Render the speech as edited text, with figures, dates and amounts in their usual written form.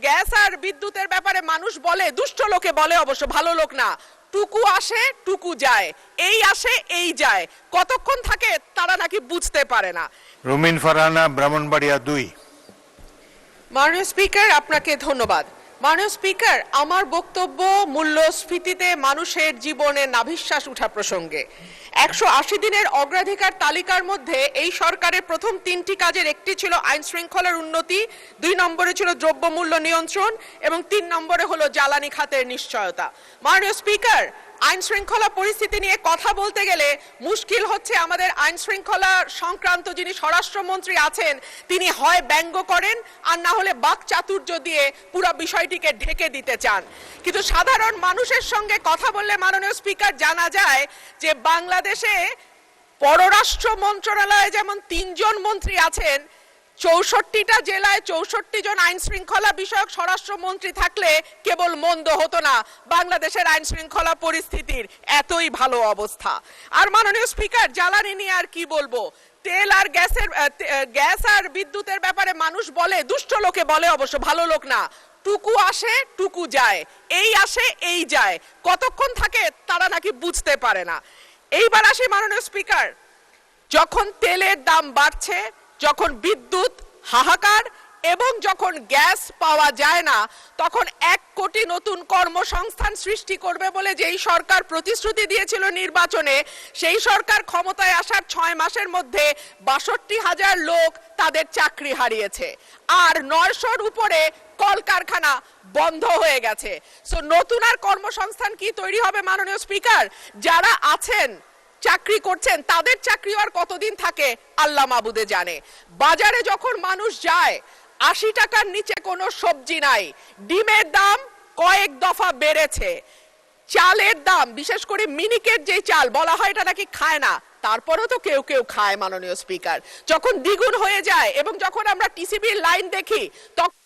Gas আর বিদ্যুতের ব্যাপারে মানুষ বলে, দুষ্ট লোকে বলে, অবশ্য ভালো লোক না, টুকু আসে টুকু যায়, এই আসে এই যায়, কতক্ষণ থাকে তারা নাকি বুঝতে পারে না। রুমিন ফারহানা, ব্রাহ্মণবাড়িয়া 2। মাননীয় স্পিকার, আপনাকে ধন্যবাদ। মাননীয় স্পিকার, আমার বক্তব্য মূল্যস্ফীতিতে মানুষের জীবনে নাভিশ্বাস উঠা প্রসঙ্গে। 180 দিনের অগ্রাধিকার তালিকার মধ্যে এই সরকারের প্রথম 3টি কাজের একটি ছিল আইন শৃঙ্খলার উন্নতি, 2 নম্বরে ছিল দ্রব্যমূল্য নিয়ন্ত্রণ এবং 3 নম্বরে হলো জ্বালানি খাতের নিশ্চয়তা। মাননীয় স্পিকার, আইন শৃঙ্খলা পরিস্থিতি নিয়ে কথা বলতে গেলে মুশকিল হচ্ছে, আমাদের আইন শৃঙ্খলা সংক্রান্ত যিনি স্বরাষ্ট্রমন্ত্রী আছেন তিনি হয় ব্যঙ্গ করেন আর না হলে বাকচাতুর্য দিয়ে পুরো বিষয়টিকে ঢেকে দিতে চান। কিন্তু সাধারণ মানুষের সঙ্গে কথা বললে মাননীয় স্পিকার জানা যায় যে বাংলাদেশে পররাষ্ট্র মন্ত্রণালয়ে যেমন 3 জন মন্ত্রী আছেন, 64টা জেলায় 64 জন আইন শৃঙ্খলা বিষয়ক স্বরাষ্ট্রমন্ত্রী থাকলে কেবল মন্দ হতো না বাংলাদেশের আইন শৃঙ্খলা পরিস্থিতির এতই ভালো অবস্থা। আর মাননীয় স্পিকার, জ্বালানি নিয়ে আর কি বলবো, তেল আর গ্যাস আর বিদ্যুতের ব্যাপারে মানুষ বলে, দুষ্ট লোকে বলে, অবশ্য ভালো লোক না, টুকু আসে টুকু যায়, এই আসে এই যায়, কতক্ষণ থাকে তারা নাকি বুঝতে পারে না। এইবার আসি মাননীয় স্পিকার, যখন তেলের দাম বাড়ছে, যখন বিদ্যুৎ হাহাকার এবং যখন গ্যাস পাওয়া যায় না, তখন 1 কোটি নতুন কর্মসংস্থান সৃষ্টি করবে বলে যেই সরকার প্রতিশ্রুতি দিয়েছিল নির্বাচনে, সেই সরকার ক্ষমতায় আসার 6 মাসের মধ্যে 62,000 লোক তাদের চাকরি হারিয়েছে আর 900-র উপরে কলকারখানা বন্ধ হয়ে গেছে। সো নতুন আর কর্মসংস্থান কি তৈরি হবে মাননীয় স্পিকার? যারা আছেন চাকরি করছেন তাদের চাকরি আর কতদিন থাকে আল্লাহ মাবুদে জানে। বাজারে যখন মানুষ যায় 80 টাকার নিচে কোনো সবজি নাই, ডিমের দাম কয়েক দফা বেড়েছে, চালের দাম, বিশেষ করে মিনিকেট যে চাল বলা হয় এটা নাকি খায় না, তারপরেও তো কেউ কেউ খায় মাননীয় স্পিকার, যখন দ্বিগুণ হয়ে যায় এবং যখন আমরা টিসিবির লাইন দেখি তখন